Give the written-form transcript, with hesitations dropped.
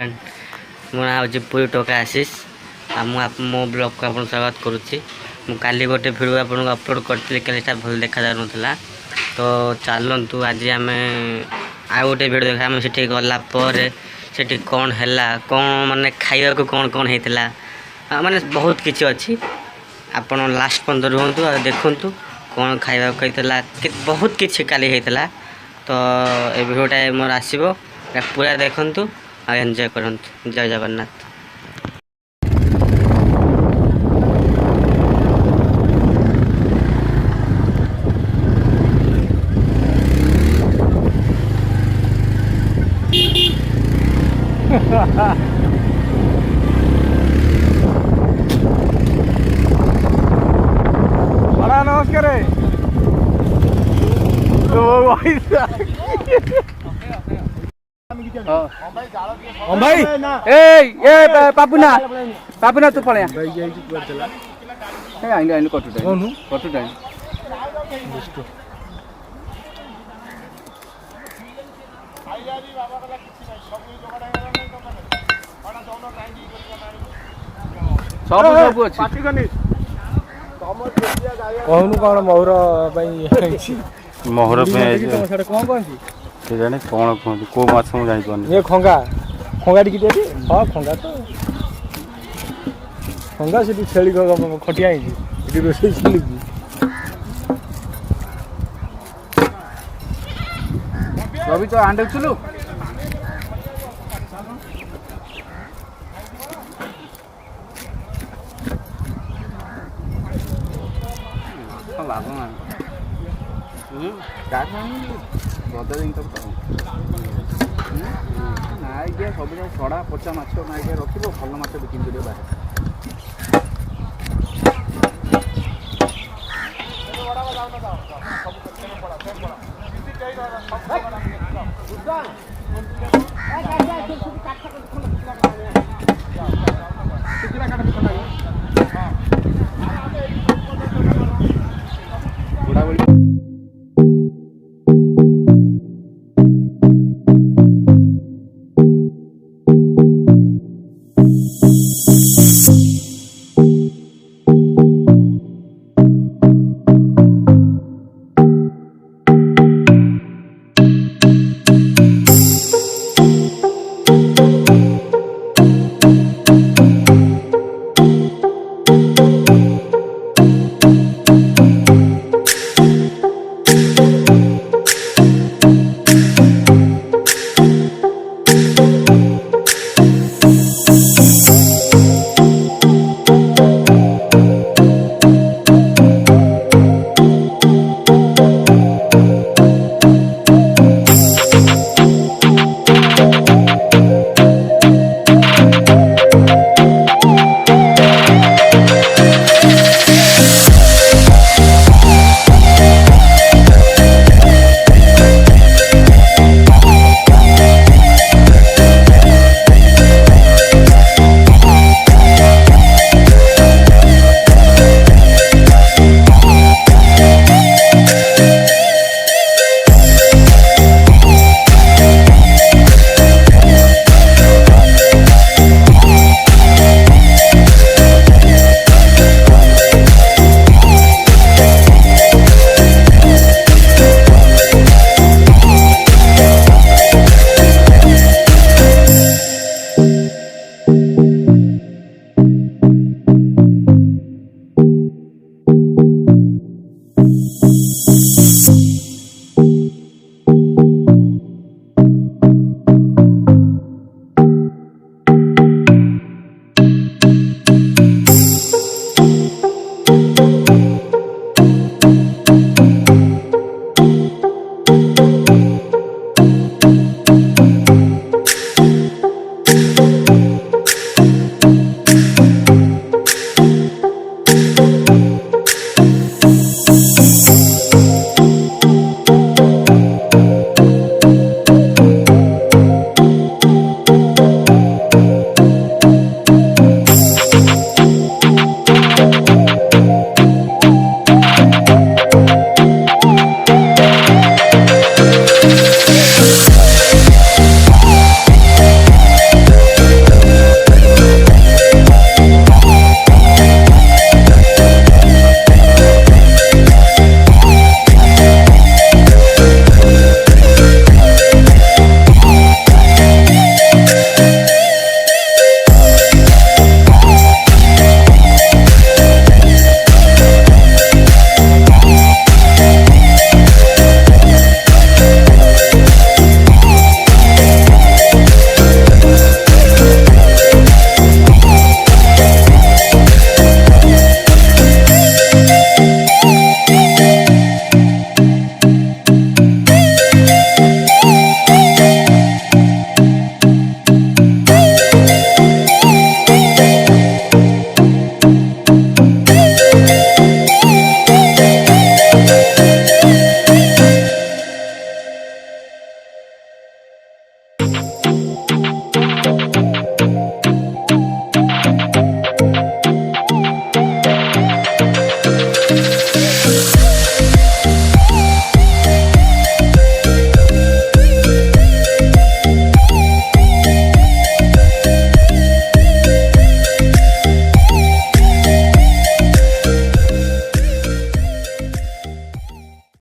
मो ना हूँ पुरी टोका आशीष मो ब्लॉग को आप स्वागत करुच्ची। काली गोटे भिडियो आपको अपलोड करी कल भल देखा जा ना तो चलतु आज आम आ गोटे भिडियो देखा आम से गला से कौन है कौन माने खाइबा को कौन कौन होता माने बहुत किसी अच्छी आपण लास्ट पर्यंत रुहतु आ देखु कौन खाइबा को बहुत किसी काली होता तो ये भिडियोटा मोर आसो पूरा देखु आ एंजॉय करंतु। जय जगन्नाथ। बड़ा नमस्कार भाई ए पापुना पापुना तू पड़े आइल कटू टाइम सब सब अच्छी कहूनु कौन मोहर मोहर कौन कौन जाने कौन कहते को माछ मु जानि पानी ये खंगा खंगा टिके देबी हां खंगा तो खंगा से छेली खटिया है रोषे चली रवि तो आंडे चलू नाइकिया सब छड़ा पचा माछ नाइकिया रखिब भल माछ बिक्री कर बाहर